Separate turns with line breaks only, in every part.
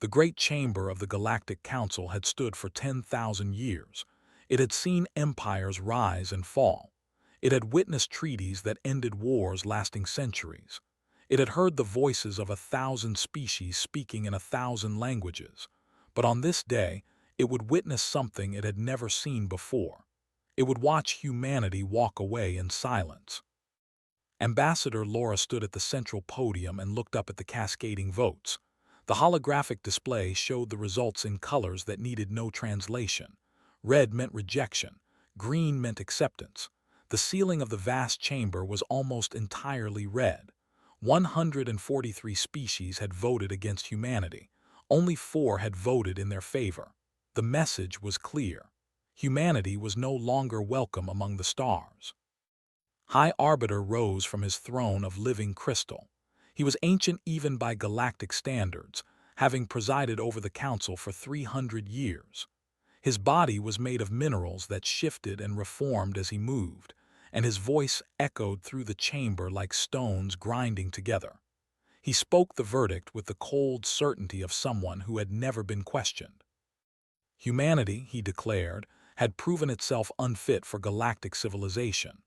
The great chamber of the Galactic Council had stood for 10,000 years. It had seen empires rise and fall. It had witnessed treaties that ended wars lasting centuries. It had heard the voices of 1,000 species speaking in 1,000 languages. But on this day, it would witness something it had never seen before. It would watch humanity walk away in silence. Ambassador Laura stood at the central podium and looked up at the cascading votes. The holographic display showed the results in colors that needed no translation. Red meant rejection. Green meant acceptance. The ceiling of the vast chamber was almost entirely red. 143 species had voted against humanity. Only 4 had voted in their favor. The message was clear. Humanity was no longer welcome among the stars. High Arbiter rose from his throne of living crystal. He was ancient even by galactic standards, having presided over the council for 300 years. His body was made of minerals that shifted and reformed as he moved, and his voice echoed through the chamber like stones grinding together. He spoke the verdict with the cold certainty of someone who had never been questioned. Humanity, he declared, had proven itself unfit for galactic civilization.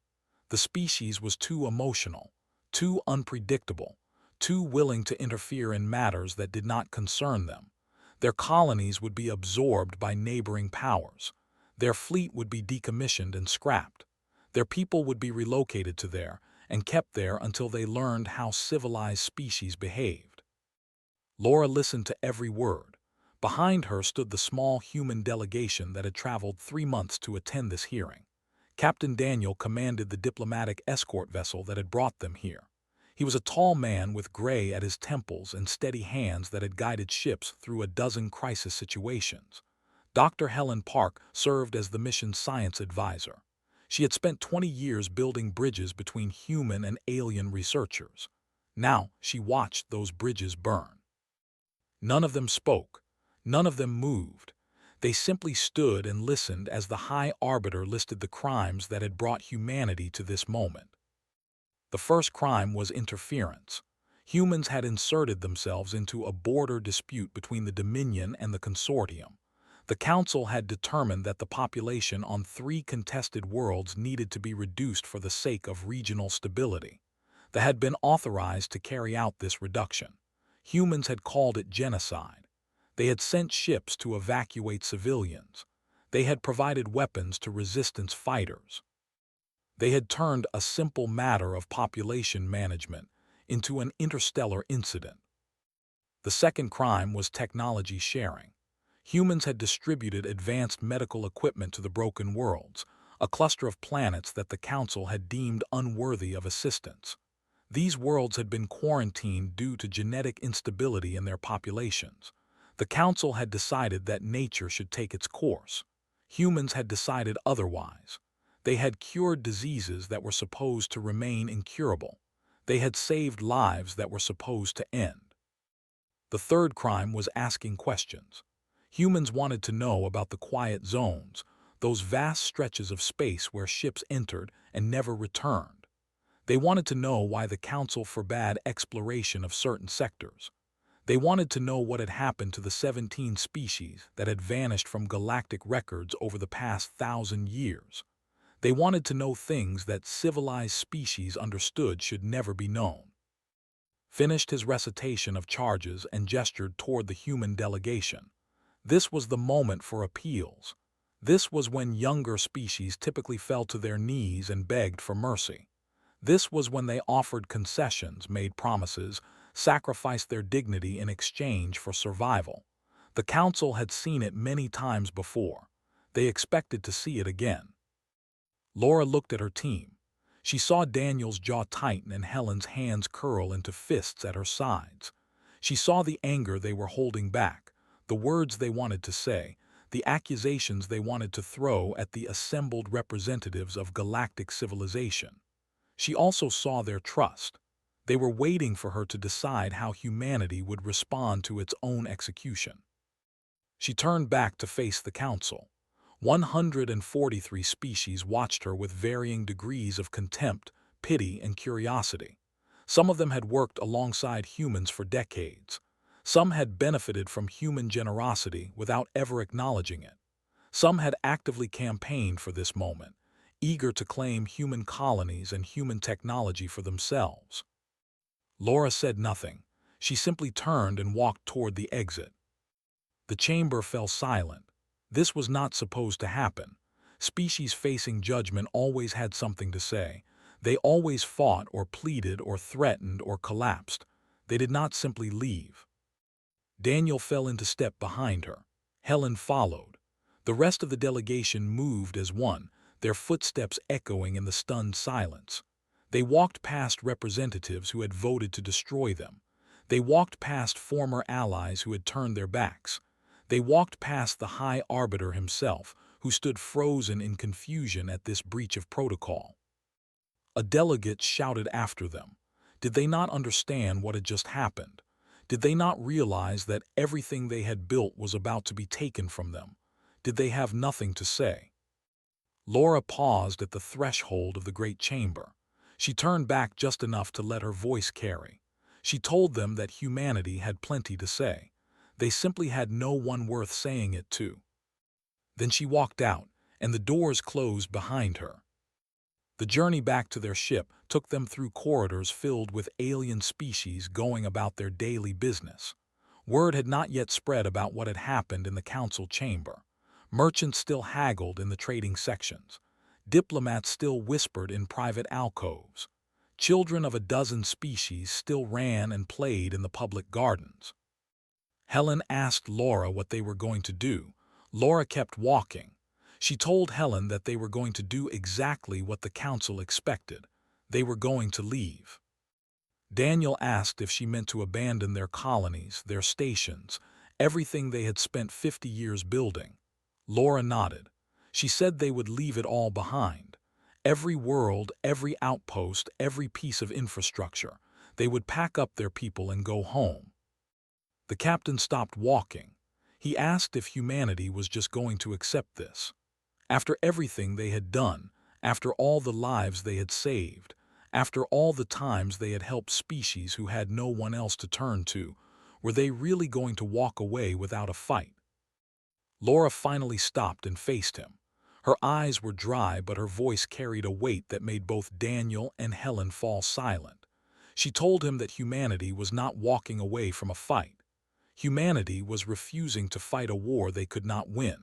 The species was too emotional, too unpredictable, too willing to interfere in matters that did not concern them. Their colonies would be absorbed by neighboring powers. Their fleet would be decommissioned and scrapped. Their people would be relocated to there and kept there until they learned how civilized species behaved. Laura listened to every word. Behind her stood the small human delegation that had traveled 3 months to attend this hearing. Captain Daniel commanded the diplomatic escort vessel that had brought them here. He was a tall man with gray at his temples and steady hands that had guided ships through a dozen crisis situations. Dr. Helen Park served as the mission's science advisor. She had spent 20 years building bridges between human and alien researchers. Now she watched those bridges burn. None of them spoke. None of them moved. They simply stood and listened as the High Arbiter listed the crimes that had brought humanity to this moment. The first crime was interference. Humans had inserted themselves into a border dispute between the Dominion and the Consortium. The Council had determined that the population on 3 contested worlds needed to be reduced for the sake of regional stability. They had been authorized to carry out this reduction. Humans had called it genocide. They had sent ships to evacuate civilians. They had provided weapons to resistance fighters. They had turned a simple matter of population management into an interstellar incident. The second crime was technology sharing. Humans had distributed advanced medical equipment to the broken worlds, a cluster of planets that the Council had deemed unworthy of assistance. These worlds had been quarantined due to genetic instability in their populations. The Council had decided that nature should take its course. Humans had decided otherwise. They had cured diseases that were supposed to remain incurable. They had saved lives that were supposed to end. The third crime was asking questions. Humans wanted to know about the quiet zones, those vast stretches of space where ships entered and never returned. They wanted to know why the Council forbade exploration of certain sectors. They wanted to know what had happened to the 17 species that had vanished from galactic records over the past 1,000 years. They wanted to know things that civilized species understood should never be known. Finished his recitation of charges and gestured toward the human delegation. This was the moment for appeals. This was when younger species typically fell to their knees and begged for mercy. This was when they offered concessions, made promises, sacrificed their dignity in exchange for survival. The Council had seen it many times before. They expected to see it again. Laura looked at her team. She saw Daniel's jaw tighten and Helen's hands curl into fists at her sides. She saw the anger they were holding back, the words they wanted to say, the accusations they wanted to throw at the assembled representatives of galactic civilization. She also saw their trust. They were waiting for her to decide how humanity would respond to its own execution. She turned back to face the Council. 143 species watched her with varying degrees of contempt, pity, and curiosity. Some of them had worked alongside humans for decades. Some had benefited from human generosity without ever acknowledging it. Some had actively campaigned for this moment, eager to claim human colonies and human technology for themselves. Laura said nothing. She simply turned and walked toward the exit. The chamber fell silent. This was not supposed to happen. Species facing judgment always had something to say. They always fought or pleaded or threatened or collapsed. They did not simply leave. Daniel fell into step behind her. Helen followed. The rest of the delegation moved as one, their footsteps echoing in the stunned silence. They walked past representatives who had voted to destroy them. They walked past former allies who had turned their backs. They walked past the High Arbiter himself, who stood frozen in confusion at this breach of protocol. A delegate shouted after them. Did they not understand what had just happened? Did they not realize that everything they had built was about to be taken from them? Did they have nothing to say? Laura paused at the threshold of the great chamber. She turned back just enough to let her voice carry. She told them that humanity had plenty to say. They simply had no one worth saying it to. Then she walked out, and the doors closed behind her. The journey back to their ship took them through corridors filled with alien species going about their daily business. Word had not yet spread about what had happened in the council chamber. Merchants still haggled in the trading sections. Diplomats still whispered in private alcoves. Children of a dozen species still ran and played in the public gardens. Helen asked Laura what they were going to do. Laura kept walking. She told Helen that they were going to do exactly what the council expected. They were going to leave. Daniel asked if she meant to abandon their colonies, their stations, everything they had spent 50 years building. Laura nodded. She said they would leave it all behind. Every world, every outpost, every piece of infrastructure. They would pack up their people and go home. The captain stopped walking. He asked if humanity was just going to accept this. After everything they had done, after all the lives they had saved, after all the times they had helped species who had no one else to turn to, were they really going to walk away without a fight? Laura finally stopped and faced him. Her eyes were dry, but her voice carried a weight that made both Daniel and Helen fall silent. She told him that humanity was not walking away from a fight. Humanity was refusing to fight a war they could not win.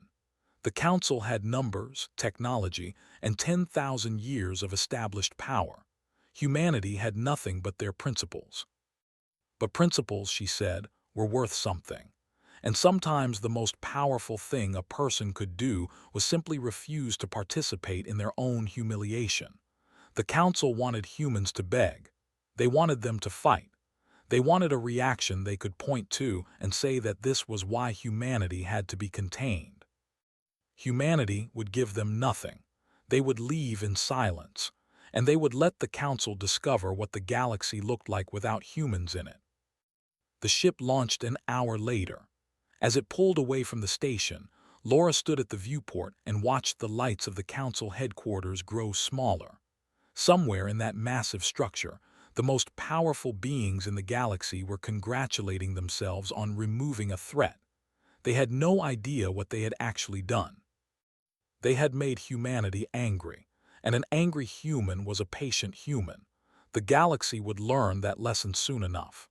The council had numbers, technology, and 10,000 years of established power. Humanity had nothing but their principles. But principles, she said, were worth something. And sometimes the most powerful thing a person could do was simply refuse to participate in their own humiliation. The council wanted humans to beg. They wanted them to fight. They wanted a reaction they could point to and say that this was why humanity had to be contained. Humanity would give them nothing. They would leave in silence, and they would let the council discover what the galaxy looked like without humans in it. The ship launched an hour later. As it pulled away from the station, Laura stood at the viewport and watched the lights of the council headquarters grow smaller. Somewhere in that massive structure, the most powerful beings in the galaxy were congratulating themselves on removing a threat. They had no idea what they had actually done. They had made humanity angry, and an angry human was a patient human. The galaxy would learn that lesson soon enough.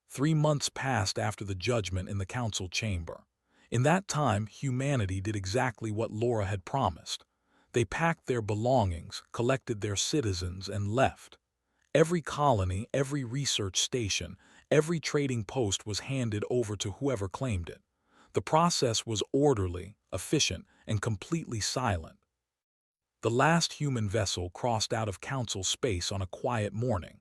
3 months passed after the judgment in the council chamber. In that time, humanity did exactly what Laura had promised. They packed their belongings, collected their citizens, and left. Every colony, every research station, every trading post was handed over to whoever claimed it. The process was orderly, efficient, and completely silent. The last human vessel crossed out of council space on a quiet morning.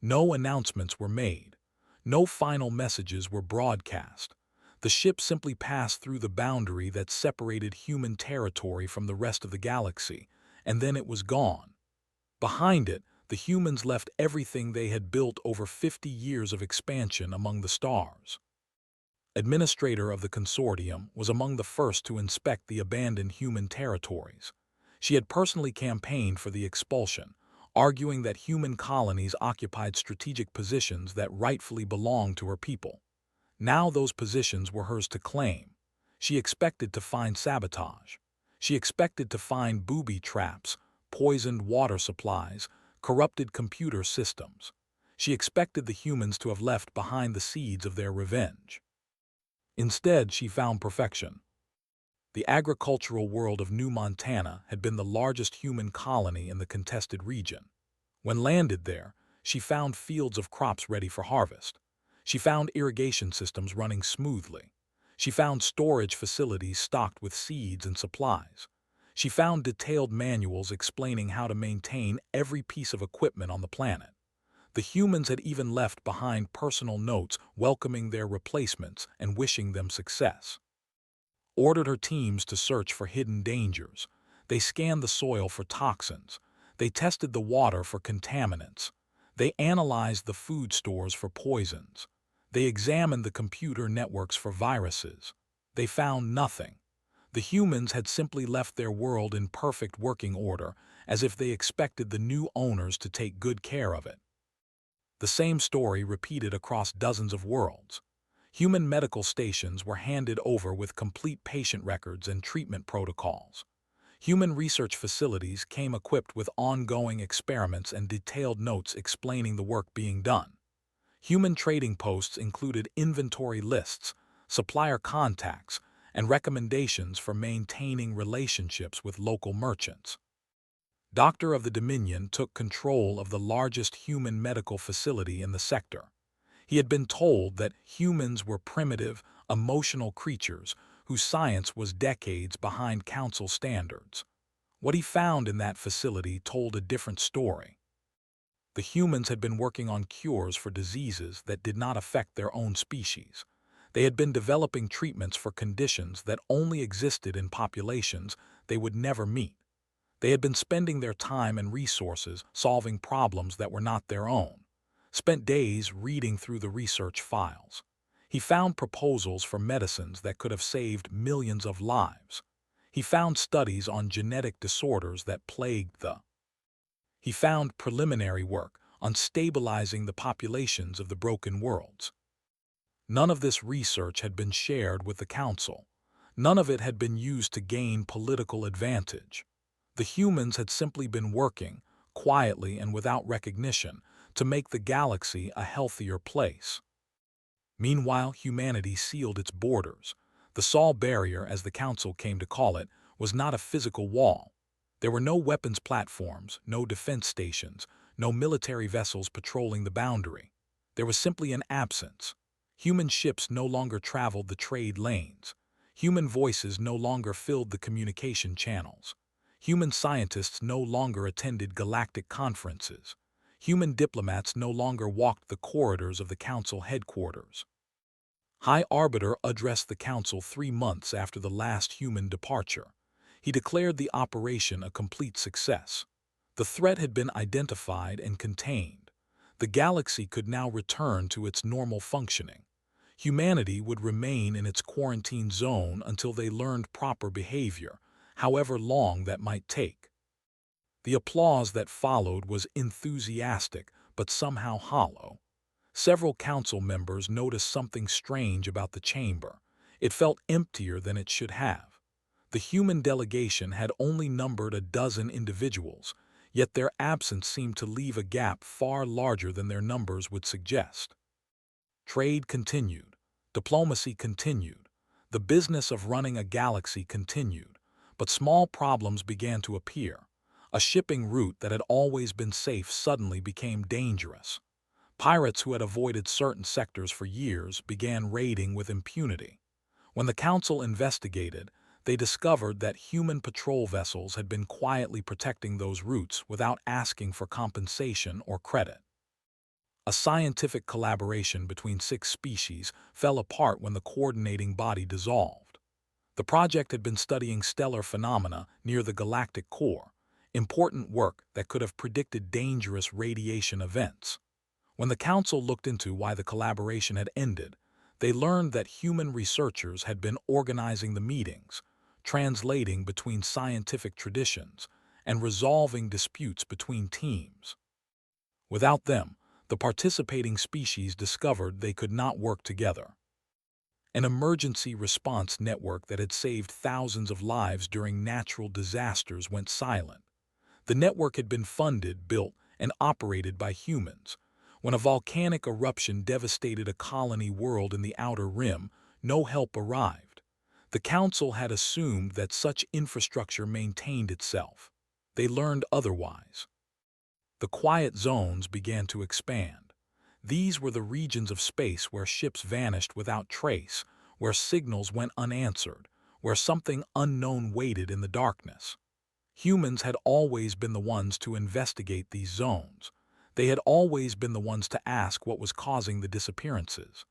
No announcements were made. No final messages were broadcast. The ship simply passed through the boundary that separated human territory from the rest of the galaxy, and then it was gone. Behind it, the humans left everything they had built over 50 years of expansion among the stars. Administrator of the consortium was among the first to inspect the abandoned human territories. She had personally campaigned for the expulsion, arguing that human colonies occupied strategic positions that rightfully belonged to her people. Now those positions were hers to claim. She expected to find sabotage. She expected to find booby traps, poisoned water supplies, corrupted computer systems. She expected the humans to have left behind the seeds of their revenge. Instead, she found perfection. The agricultural world of New Montana had been the largest human colony in the contested region. When landed there, she found fields of crops ready for harvest. She found irrigation systems running smoothly. She found storage facilities stocked with seeds and supplies. She found detailed manuals explaining how to maintain every piece of equipment on the planet. The humans had even left behind personal notes welcoming their replacements and wishing them success. Ordered her teams to search for hidden dangers. They scanned the soil for toxins. They tested the water for contaminants. They analyzed the food stores for poisons. They examined the computer networks for viruses. They found nothing. The humans had simply left their world in perfect working order, as if they expected the new owners to take good care of it. The same story repeated across dozens of worlds. Human medical stations were handed over with complete patient records and treatment protocols. Human research facilities came equipped with ongoing experiments and detailed notes explaining the work being done. Human trading posts included inventory lists, supplier contacts, and recommendations for maintaining relationships with local merchants. Doctor of the Dominion took control of the largest human medical facility in the sector. He had been told that humans were primitive, emotional creatures whose science was decades behind council standards. What he found in that facility told a different story. The humans had been working on cures for diseases that did not affect their own species. They had been developing treatments for conditions that only existed in populations they would never meet. They had been spending their time and resources solving problems that were not their own. Spent days reading through the research files. He found proposals for medicines that could have saved millions of lives. He found studies on genetic disorders that plagued the. He found preliminary work on stabilizing the populations of the broken worlds. None of this research had been shared with the council. None of it had been used to gain political advantage. The humans had simply been working, quietly and without recognition, to make the galaxy a healthier place. Meanwhile, humanity sealed its borders. The Sol Barrier, as the Council came to call it, was not a physical wall. There were no weapons platforms, no defense stations, no military vessels patrolling the boundary. There was simply an absence. Human ships no longer traveled the trade lanes. Human voices no longer filled the communication channels. Human scientists no longer attended galactic conferences. Human diplomats no longer walked the corridors of the Council headquarters. High Arbiter addressed the Council 3 months after the last human departure. He declared the operation a complete success. The threat had been identified and contained. The galaxy could now return to its normal functioning. Humanity would remain in its quarantine zone until they learned proper behavior, however long that might take. The applause that followed was enthusiastic, but somehow hollow. Several council members noticed something strange about the chamber. It felt emptier than it should have. The human delegation had only numbered a dozen individuals, yet their absence seemed to leave a gap far larger than their numbers would suggest. Trade continued. Diplomacy continued. The business of running a galaxy continued, but small problems began to appear. A shipping route that had always been safe suddenly became dangerous. Pirates who had avoided certain sectors for years began raiding with impunity. When the Council investigated, they discovered that human patrol vessels had been quietly protecting those routes without asking for compensation or credit. A scientific collaboration between 6 species fell apart when the coordinating body dissolved. The project had been studying stellar phenomena near the galactic core, important work that could have predicted dangerous radiation events. When the Council looked into why the collaboration had ended, they learned that human researchers had been organizing the meetings, translating between scientific traditions, and resolving disputes between teams. Without them, the participating species discovered they could not work together. an emergency response network that had saved thousands of lives during natural disasters went silent. The network had been funded, built, and operated by humans. When a volcanic eruption devastated a colony world in the Outer Rim, no help arrived. The Council had assumed that such infrastructure maintained itself. They learned otherwise. The quiet zones began to expand. These were the regions of space where ships vanished without trace, where signals went unanswered, where something unknown waited in the darkness. Humans had always been the ones to investigate these zones. They had always been the ones to ask what was causing the disappearances.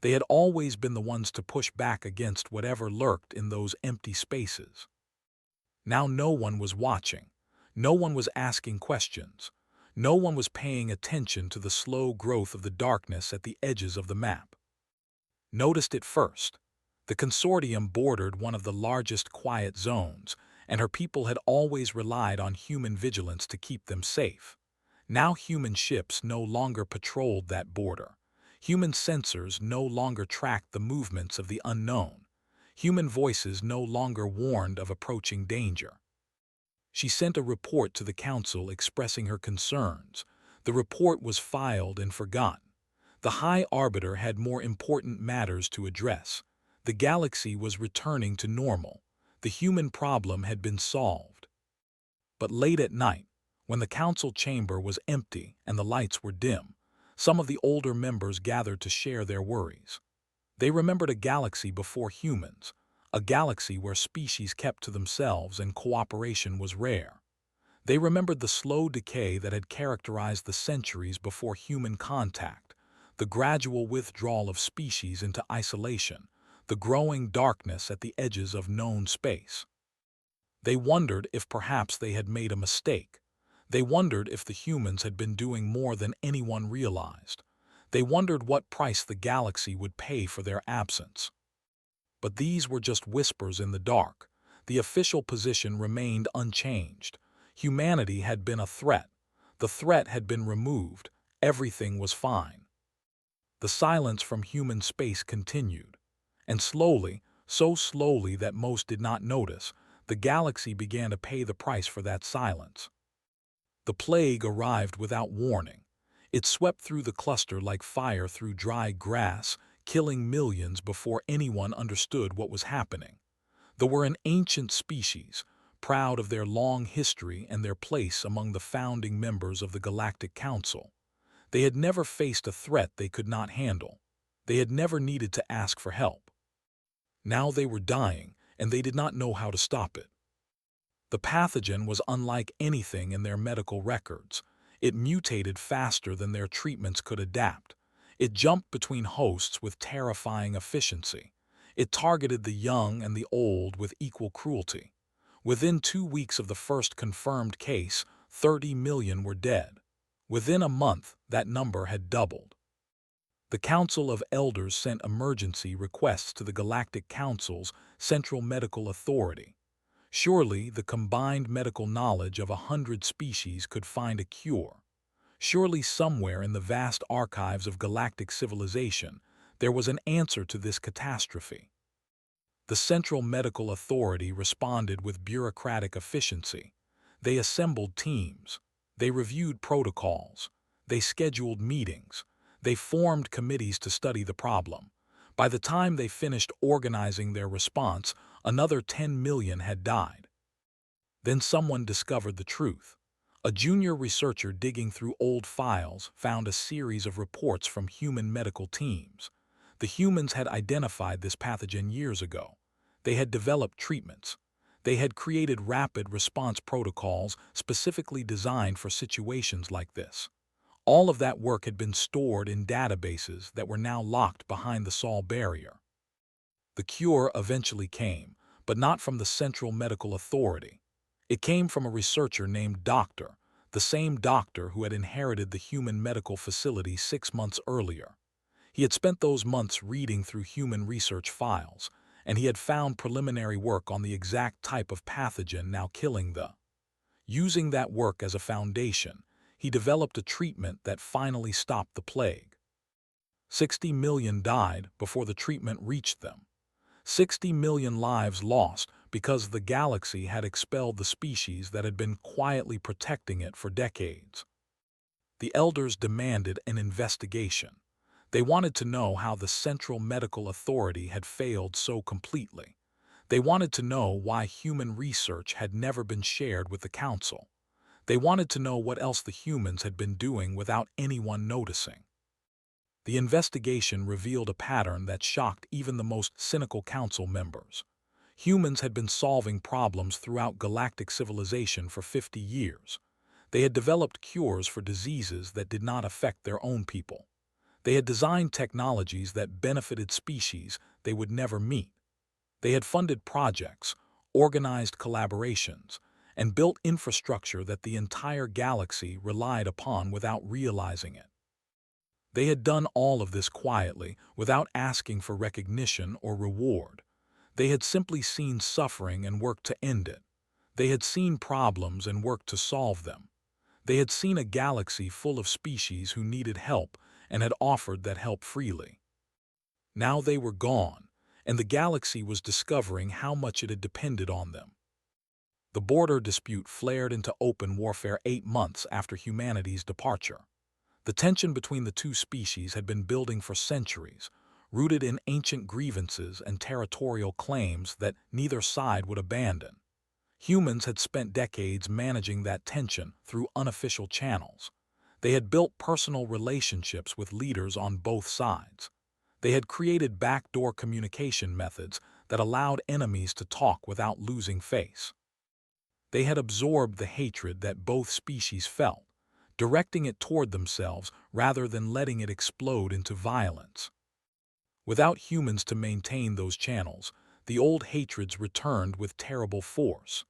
They had always been the ones to push back against whatever lurked in those empty spaces. Now no one was watching. No one was asking questions. No one was paying attention to the slow growth of the darkness at the edges of the map. Noticed it first. The consortium bordered one of the largest quiet zones, and her people had always relied on human vigilance to keep them safe. Now human ships no longer patrolled that border. Human sensors no longer tracked the movements of the unknown. Human voices no longer warned of approaching danger. She sent a report to the Council expressing her concerns. The report was filed and forgotten. The High Arbiter had more important matters to address. The galaxy was returning to normal. The human problem had been solved. But late at night, when the Council chamber was empty and the lights were dim, some of the older members gathered to share their worries. They remembered a galaxy before humans, a galaxy where species kept to themselves and cooperation was rare. They remembered the slow decay that had characterized the centuries before human contact, the gradual withdrawal of species into isolation, the growing darkness at the edges of known space. They wondered if perhaps they had made a mistake. They wondered if the humans had been doing more than anyone realized. They wondered what price the galaxy would pay for their absence. But these were just whispers in the dark. The official position remained unchanged. Humanity had been a threat. The threat had been removed. Everything was fine. The silence from human space continued. And slowly, so slowly that most did not notice, the galaxy began to pay the price for that silence. The plague arrived without warning. It swept through the cluster like fire through dry grass, killing millions before anyone understood what was happening. They were an ancient species, proud of their long history and their place among the founding members of the Galactic Council. They had never faced a threat they could not handle. They had never needed to ask for help. Now they were dying, and they did not know how to stop it. The pathogen was unlike anything in their medical records. It mutated faster than their treatments could adapt. It jumped between hosts with terrifying efficiency. It targeted the young and the old with equal cruelty. Within 2 weeks of the first confirmed case, 30 million were dead. Within a month, that number had doubled. The Council of Elders sent emergency requests to the Galactic Council's Central Medical Authority. Surely the combined medical knowledge of 100 species could find a cure. Surely somewhere in the vast archives of galactic civilization, there was an answer to this catastrophe. The Central Medical Authority responded with bureaucratic efficiency. They assembled teams. They reviewed protocols. They scheduled meetings. They formed committees to study the problem. By the time they finished organizing their response, another 10 million had died. Then someone discovered the truth. A junior researcher digging through old files found a series of reports from human medical teams. The humans had identified this pathogen years ago. They had developed treatments. They had created rapid response protocols specifically designed for situations like this. All of that work had been stored in databases that were now locked behind the Sol barrier. The cure eventually came, but not from the Central Medical Authority. It came from a researcher named Doctor, the same doctor who had inherited the human medical facility 6 months earlier. He had spent those months reading through human research files, and he had found preliminary work on the exact type of pathogen now killing the. Using that work as a foundation, he developed a treatment that finally stopped the plague. 60 million died before the treatment reached them. 60 million lives lost because the galaxy had expelled the species that had been quietly protecting it for decades. The elders demanded an investigation. They wanted to know how the Central Medical Authority had failed so completely. They wanted to know why human research had never been shared with the Council. They wanted to know what else the humans had been doing without anyone noticing. The investigation revealed a pattern that shocked even the most cynical Council members. Humans had been solving problems throughout galactic civilization for 50 years. They had developed cures for diseases that did not affect their own people. They had designed technologies that benefited species they would never meet. They had funded projects, organized collaborations, and built infrastructure that the entire galaxy relied upon without realizing it. They had done all of this quietly, without asking for recognition or reward. They had simply seen suffering and worked to end it. They had seen problems and worked to solve them. They had seen a galaxy full of species who needed help and had offered that help freely. Now they were gone, and the galaxy was discovering how much it had depended on them. The border dispute flared into open warfare 8 months after humanity's departure. The tension between the two species had been building for centuries, rooted in ancient grievances and territorial claims that neither side would abandon. Humans had spent decades managing that tension through unofficial channels. They had built personal relationships with leaders on both sides. They had created backdoor communication methods that allowed enemies to talk without losing face. They had absorbed the hatred that both species felt, directing it toward themselves rather than letting it explode into violence. Without humans to maintain those channels, the old hatreds returned with terrible force.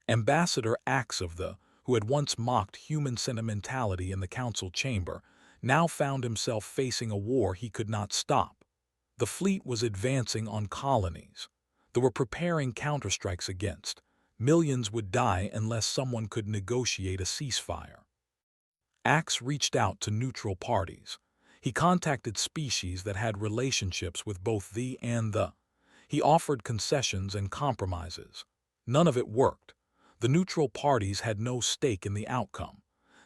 Ambassador Axov, who had once mocked human sentimentality in the council chamber, now found himself facing a war he could not stop. The fleet was advancing on colonies. They were preparing counterstrikes against. Millions would die unless someone could negotiate a ceasefire. Axe reached out to neutral parties. He contacted species that had relationships with both the and the. He offered concessions and compromises. None of it worked. The neutral parties had no stake in the outcome.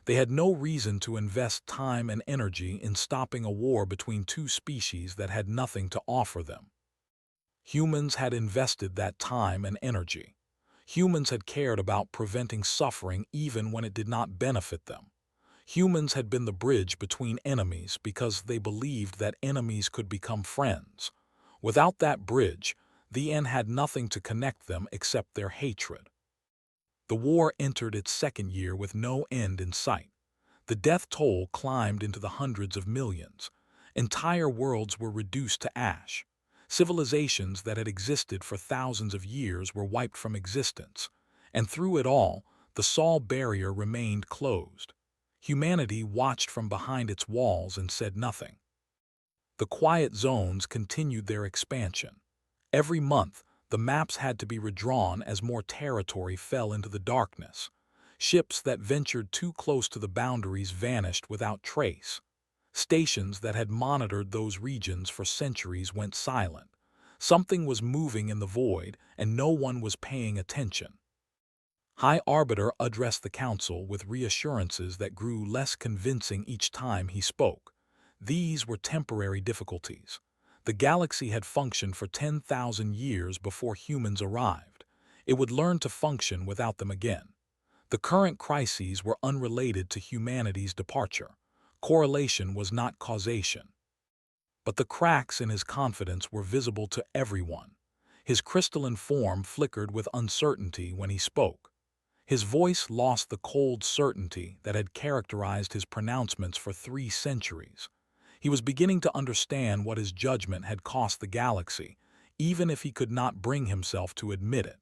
They had no reason to invest time and energy in stopping a war between two species that had nothing to offer them. Humans had invested that time and energy. Humans had cared about preventing suffering even when it did not benefit them. Humans had been the bridge between enemies because they believed that enemies could become friends. Without that bridge, the end had nothing to connect them except their hatred. The war entered its second year with no end in sight. The death toll climbed into the hundreds of millions. Entire worlds were reduced to ash. Civilizations that had existed for thousands of years were wiped from existence. And through it all, the Sol barrier remained closed. Humanity watched from behind its walls and said nothing. The quiet zones continued their expansion. Every month, the maps had to be redrawn as more territory fell into the darkness. Ships that ventured too close to the boundaries vanished without trace. Stations that had monitored those regions for centuries went silent. Something was moving in the void, and no one was paying attention. High Arbiter addressed the Council with reassurances that grew less convincing each time he spoke. These were temporary difficulties. The galaxy had functioned for 10,000 years before humans arrived. It would learn to function without them again. The current crises were unrelated to humanity's departure. Correlation was not causation. But the cracks in his confidence were visible to everyone. His crystalline form flickered with uncertainty when he spoke. His voice lost the cold certainty that had characterized his pronouncements for 3 centuries. He was beginning to understand what his judgment had cost the galaxy, even if he could not bring himself to admit it.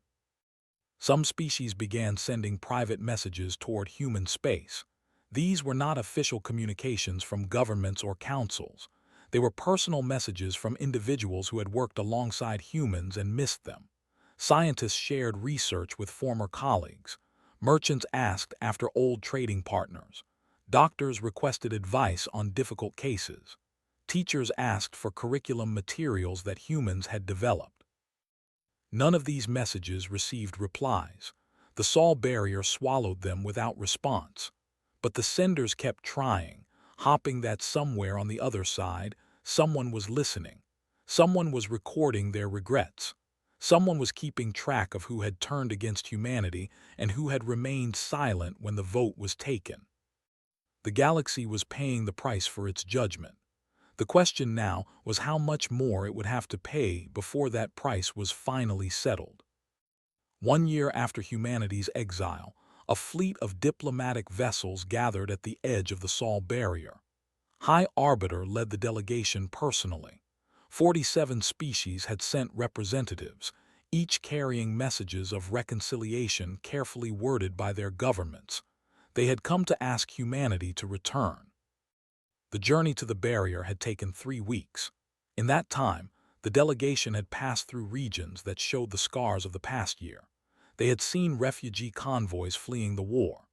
Some species began sending private messages toward human space. These were not official communications from governments or councils. They were personal messages from individuals who had worked alongside humans and missed them. Scientists shared research with former colleagues. Merchants asked after old trading partners. Doctors requested advice on difficult cases. Teachers asked for curriculum materials that humans had developed. None of these messages received replies. The Sol barrier swallowed them without response. But the senders kept trying, hoping that somewhere on the other side, someone was listening. Someone was recording their regrets. Someone was keeping track of who had turned against humanity and who had remained silent when the vote was taken. The galaxy was paying the price for its judgment. The question now was how much more it would have to pay before that price was finally settled. 1 year after humanity's exile, a fleet of diplomatic vessels gathered at the edge of the Sol barrier. High Arbiter led the delegation personally. 47 species had sent representatives, each carrying messages of reconciliation carefully worded by their governments. They had come to ask humanity to return. The journey to the barrier had taken 3 weeks. In that time, the delegation had passed through regions that showed the scars of the past year. They had seen refugee convoys fleeing the war.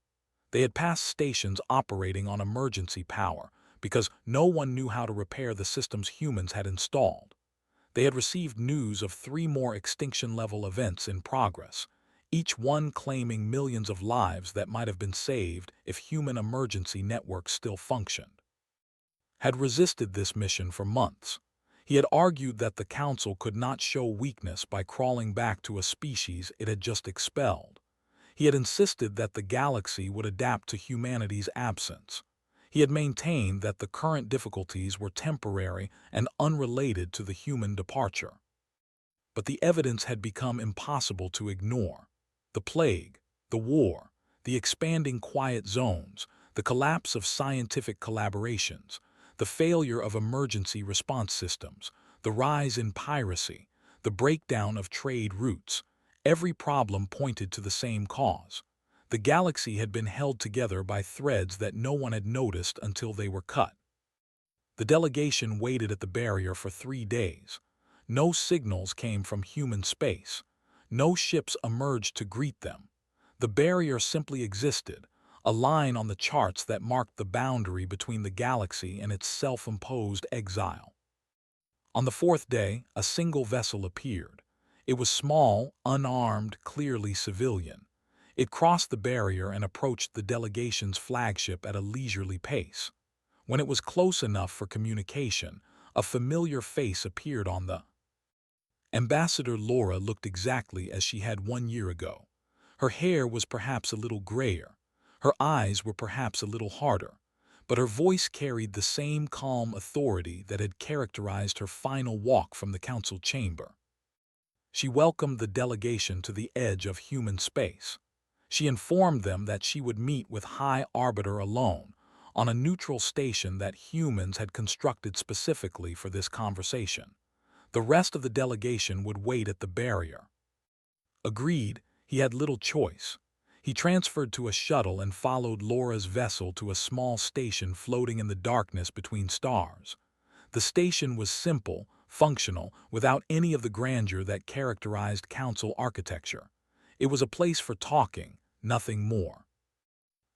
They had passed stations operating on emergency power because no one knew how to repair the systems humans had installed. They had received news of 3 more extinction-level events in progress, each one claiming millions of lives that might have been saved if human emergency networks still functioned. Had resisted this mission for months. He had argued that the Council could not show weakness by crawling back to a species it had just expelled. He had insisted that the galaxy would adapt to humanity's absence. He had maintained that the current difficulties were temporary and unrelated to the human departure. But the evidence had become impossible to ignore. The plague, the war, the expanding quiet zones, the collapse of scientific collaborations, the failure of emergency response systems, the rise in piracy, the breakdown of trade routes, every problem pointed to the same cause. The galaxy had been held together by threads that no one had noticed until they were cut. The delegation waited at the barrier for 3 days. No signals came from human space. No ships emerged to greet them. The barrier simply existed, a line on the charts that marked the boundary between the galaxy and its self-imposed exile. On the 4th day, a single vessel appeared. It was small, unarmed, clearly civilian. It crossed the barrier and approached the delegation's flagship at a leisurely pace. When it was close enough for communication, a familiar face appeared on the. Ambassador Laura looked exactly as she had 1 year ago. Her hair was perhaps a little grayer. Her eyes were perhaps a little harder, but her voice carried the same calm authority that had characterized her final walk from the council chamber. She welcomed the delegation to the edge of human space. She informed them that she would meet with High Arbiter alone, on a neutral station that humans had constructed specifically for this conversation. The rest of the delegation would wait at the barrier. Agreed, he had little choice. He transferred to a shuttle and followed Laura's vessel to a small station floating in the darkness between stars. The station was simple, functional, without any of the grandeur that characterized council architecture. It was a place for talking, nothing more.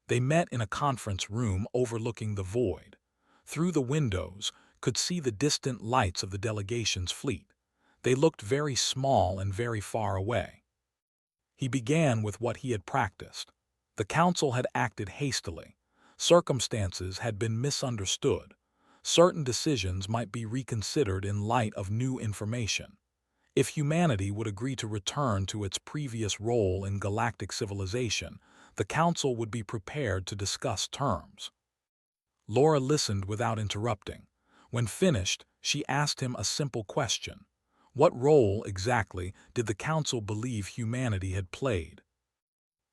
They met in a conference room overlooking the void. Through the windows, could see the distant lights of the delegation's fleet. They looked very small and very far away. He began with what he had practiced. The council had acted hastily. Circumstances had been misunderstood. Certain decisions might be reconsidered in light of new information. If humanity would agree to return to its previous role in galactic civilization, the council would be prepared to discuss terms. Laura listened without interrupting. When finished, she asked him a simple question. What role, exactly, did the Council believe humanity had played?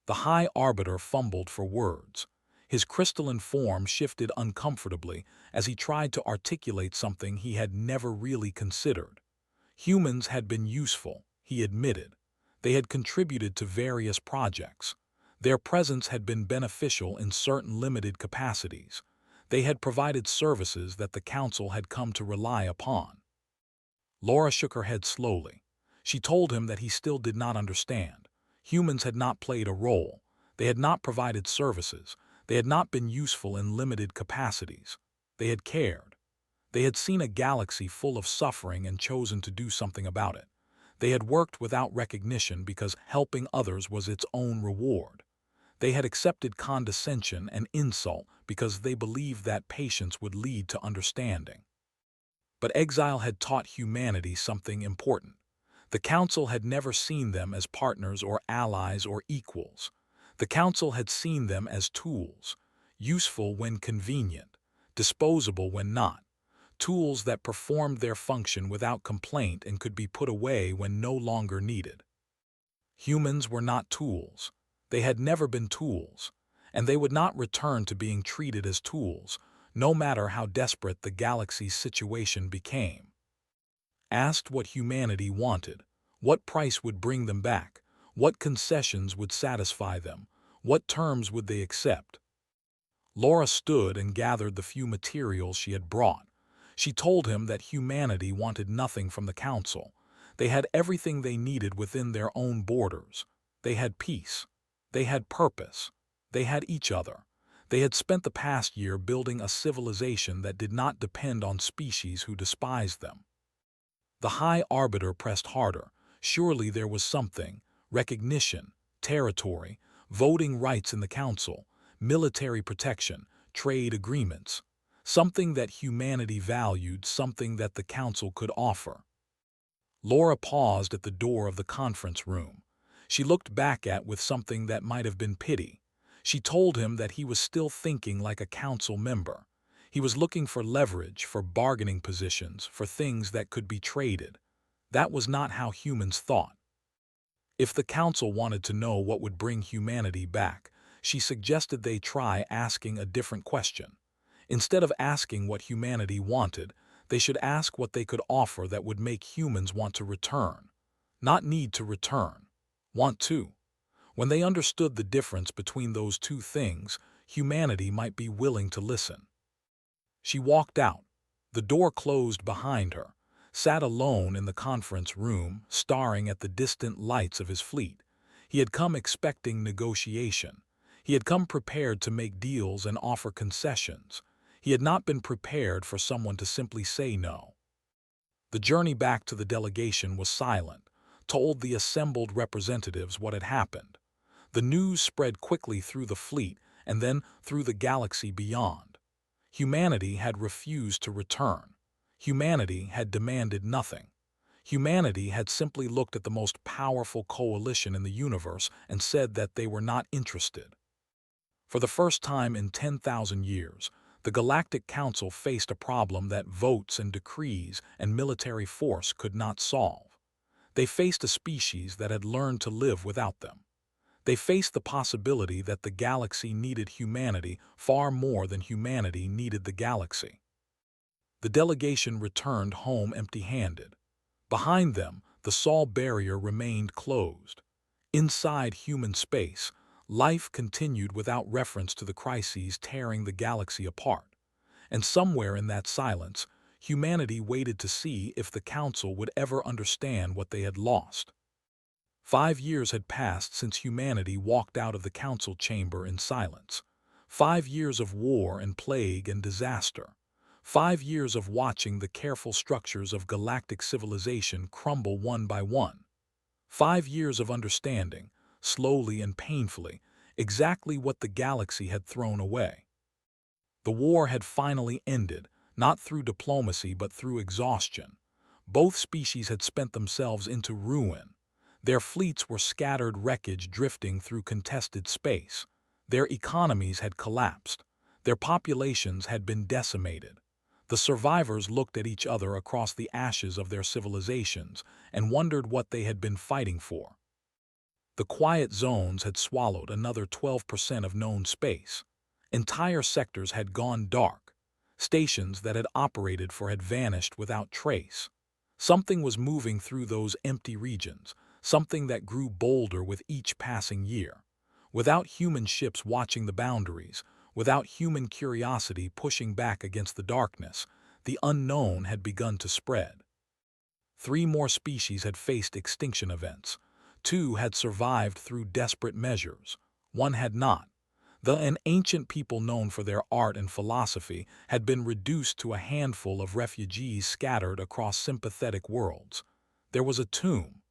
The High Arbiter fumbled for words. His crystalline form shifted uncomfortably as he tried to articulate something he had never really considered. Humans had been useful, he admitted. They had contributed to various projects. Their presence had been beneficial in certain limited capacities. They had provided services that the Council had come to rely upon. Laura shook her head slowly. She told him that he still did not understand. Humans had not played a role. They had not provided services. They had not been useful in limited capacities. They had cared. They had seen a galaxy full of suffering and chosen to do something about it. They had worked without recognition because helping others was its own reward. They had accepted condescension and insult because they believed that patience would lead to understanding. But exile had taught humanity something important. The Council had never seen them as partners or allies or equals. The Council had seen them as tools, useful when convenient, disposable when not, tools that performed their function without complaint and could be put away when no longer needed. Humans were not tools. They had never been tools, and they would not return to being treated as tools, no matter how desperate the galaxy's situation became. Asked what humanity wanted, what price would bring them back, what concessions would satisfy them, what terms would they accept. Laura stood and gathered the few materials she had brought. She told him that humanity wanted nothing from the Council. They had everything they needed within their own borders. They had peace. They had purpose. They had each other. They had spent the past year building a civilization that did not depend on species who despised them. The High Arbiter pressed harder. Surely there was something: recognition, territory, voting rights in the Council, military protection, trade agreements. Something that humanity valued, something that the Council could offer. Laura paused at the door of the conference room. She looked back at with something that might have been pity. She told him that he was still thinking like a Council member. He was looking for leverage, for bargaining positions, for things that could be traded. That was not how humans thought. If the Council wanted to know what would bring humanity back, she suggested they try asking a different question. Instead of asking what humanity wanted, they should ask what they could offer that would make humans want to return. Not need to return. Want to. When they understood the difference between those two things, humanity might be willing to listen. She walked out. The door closed behind her, sat alone in the conference room, staring at the distant lights of his fleet. He had come expecting negotiation. He had come prepared to make deals and offer concessions. He had not been prepared for someone to simply say no. The journey back to the delegation was silent, told the assembled representatives what had happened. The news spread quickly through the fleet and then through the galaxy beyond. Humanity had refused to return. Humanity had demanded nothing. Humanity had simply looked at the most powerful coalition in the universe and said that they were not interested. For the first time in 10,000 years, the Galactic Council faced a problem that votes and decrees and military force could not solve. They faced a species that had learned to live without them. They faced the possibility that the galaxy needed humanity far more than humanity needed the galaxy. The delegation returned home empty-handed. Behind them, the Sol barrier remained closed. Inside human space, life continued without reference to the crises tearing the galaxy apart. And somewhere in that silence, humanity waited to see if the Council would ever understand what they had lost. 5 years had passed since humanity walked out of the Council chamber in silence. 5 years of war and plague and disaster. 5 years of watching the careful structures of galactic civilization crumble one by one. 5 years of understanding, slowly and painfully, exactly what the galaxy had thrown away. The war had finally ended, not through diplomacy but through exhaustion. Both species had spent themselves into ruin. Their fleets were scattered wreckage drifting through contested space. Their economies had collapsed. Their populations had been decimated. The survivors looked at each other across the ashes of their civilizations and wondered what they had been fighting for. The quiet zones had swallowed another 12% of known space. Entire sectors had gone dark. Stations that had operated for had vanished without trace. Something was moving through those empty regions, something that grew bolder with each passing year. Without human ships watching the boundaries, without human curiosity pushing back against the darkness, the unknown had begun to spread. 3 more species had faced extinction events. 2 had survived through desperate measures. 1 had not. An ancient people known for their art and philosophy had been reduced to a handful of refugees scattered across sympathetic worlds. There was a tomb.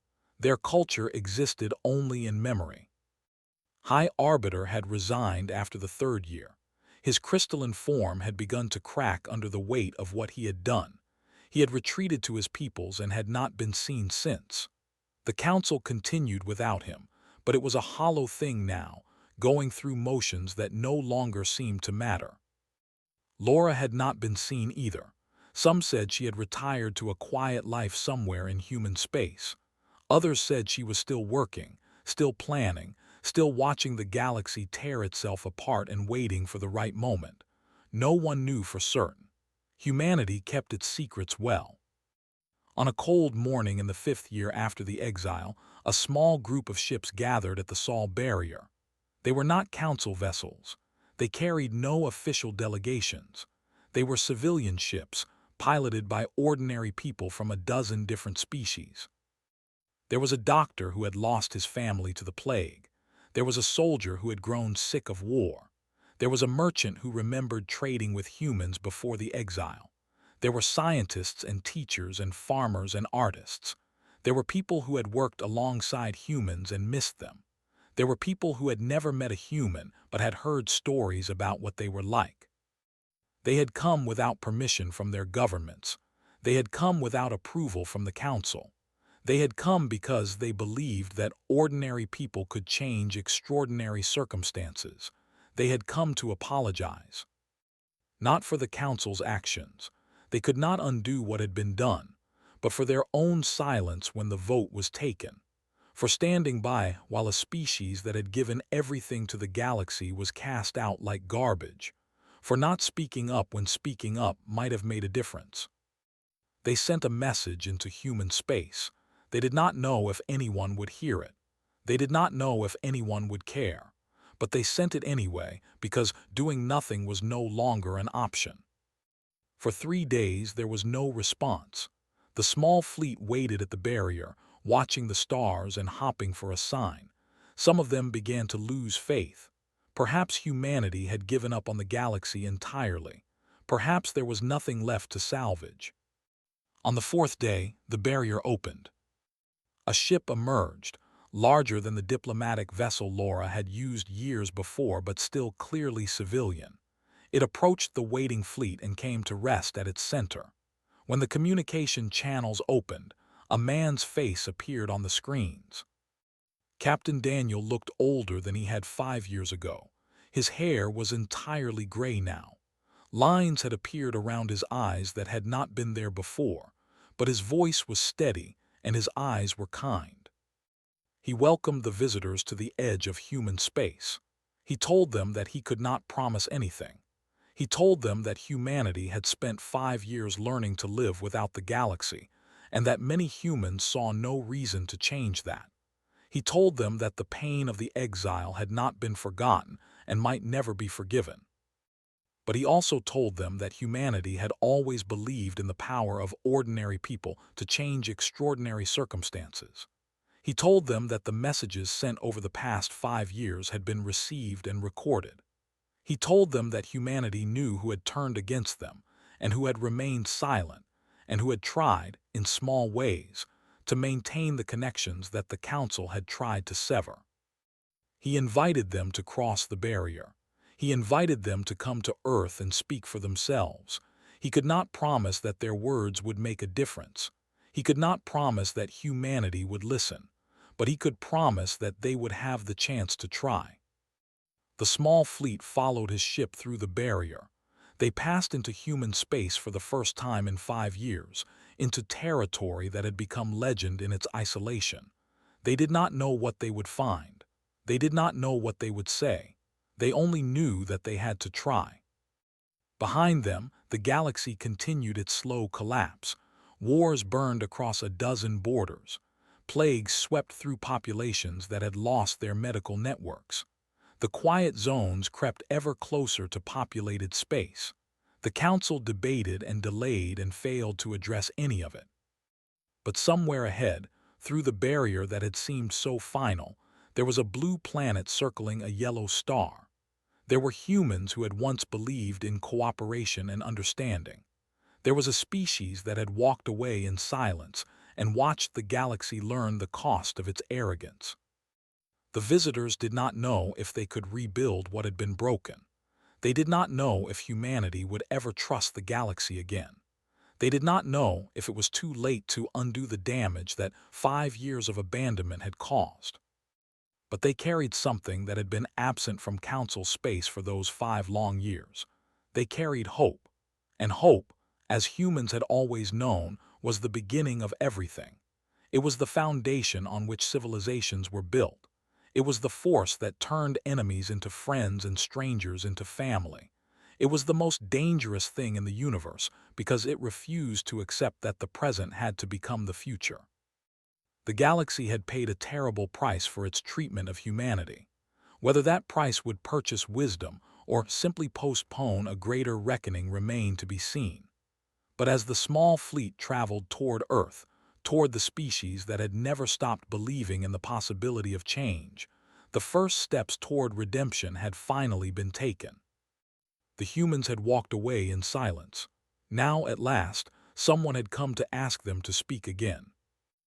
Their culture existed only in memory. High Arbiter had resigned after the third year. His crystalline form had begun to crack under the weight of what he had done. He had retreated to his peoples and had not been seen since. The council continued without him, but it was a hollow thing now, going through motions that no longer seemed to matter. Laura had not been seen either. Some said she had retired to a quiet life somewhere in human space. Others said she was still working, still planning, still watching the galaxy tear itself apart and waiting for the right moment. No one knew for certain. Humanity kept its secrets well. On a cold morning in the 5th year after the exile, a small group of ships gathered at the Sol barrier. They were not council vessels. They carried no official delegations. They were civilian ships, piloted by ordinary people from a dozen different species. There was a doctor who had lost his family to the plague. There was a soldier who had grown sick of war. There was a merchant who remembered trading with humans before the exile. There were scientists and teachers and farmers and artists. There were people who had worked alongside humans and missed them. There were people who had never met a human but had heard stories about what they were like. They had come without permission from their governments. They had come without approval from the council. They had come because they believed that ordinary people could change extraordinary circumstances. They had come to apologize. Not for the council's actions. They could not undo what had been done, but for their own silence when the vote was taken. For standing by while a species that had given everything to the galaxy was cast out like garbage. For not speaking up when speaking up might have made a difference. They sent a message into human space. They did not know if anyone would hear it. They did not know if anyone would care. But they sent it anyway because doing nothing was no longer an option. For 3 days there was no response. The small fleet waited at the barrier, watching the stars and hopping for a sign. Some of them began to lose faith. Perhaps humanity had given up on the galaxy entirely. Perhaps there was nothing left to salvage. On the 4th day, the barrier opened. A ship emerged, larger than the diplomatic vessel Laura had used years before but still clearly civilian. It approached the waiting fleet and came to rest at its center. When the communication channels opened, a man's face appeared on the screens. Captain Daniel looked older than he had 5 years ago. His hair was entirely gray now. Lines had appeared around his eyes that had not been there before, but his voice was steady and his eyes were kind. He welcomed the visitors to the edge of human space. He told them that he could not promise anything. He told them that humanity had spent 5 years learning to live without the galaxy, and that many humans saw no reason to change that. He told them that the pain of the exile had not been forgotten and might never be forgiven. But he also told them that humanity had always believed in the power of ordinary people to change extraordinary circumstances. He told them that the messages sent over the past 5 years had been received and recorded. He told them that humanity knew who had turned against them and who had remained silent and who had tried, in small ways, to maintain the connections that the council had tried to sever. He invited them to cross the barrier. He invited them to come to Earth and speak for themselves. He could not promise that their words would make a difference. He could not promise that humanity would listen, but he could promise that they would have the chance to try. The small fleet followed his ship through the barrier. They passed into human space for the first time in 5 years, into territory that had become legend in its isolation. They did not know what they would find. They did not know what they would say. They only knew that they had to try. Behind them, the galaxy continued its slow collapse. Wars burned across a dozen borders. Plagues swept through populations that had lost their medical networks. The quiet zones crept ever closer to populated space. The council debated and delayed and failed to address any of it. But somewhere ahead, through the barrier that had seemed so final, there was a blue planet circling a yellow star. There were humans who had once believed in cooperation and understanding. There was a species that had walked away in silence and watched the galaxy learn the cost of its arrogance. The visitors did not know if they could rebuild what had been broken. They did not know if humanity would ever trust the galaxy again. They did not know if it was too late to undo the damage that 5 years of abandonment had caused. But they carried something that had been absent from Council space for those 5 long years. They carried hope. And hope, as humans had always known, was the beginning of everything. It was the foundation on which civilizations were built. It was the force that turned enemies into friends and strangers into family. It was the most dangerous thing in the universe because it refused to accept that the present had to become the future. The galaxy had paid a terrible price for its treatment of humanity. Whether that price would purchase wisdom or simply postpone a greater reckoning remained to be seen. But as the small fleet traveled toward Earth, toward the species that had never stopped believing in the possibility of change, the first steps toward redemption had finally been taken. The humans had walked away in silence. Now, at last, someone had come to ask them to speak again.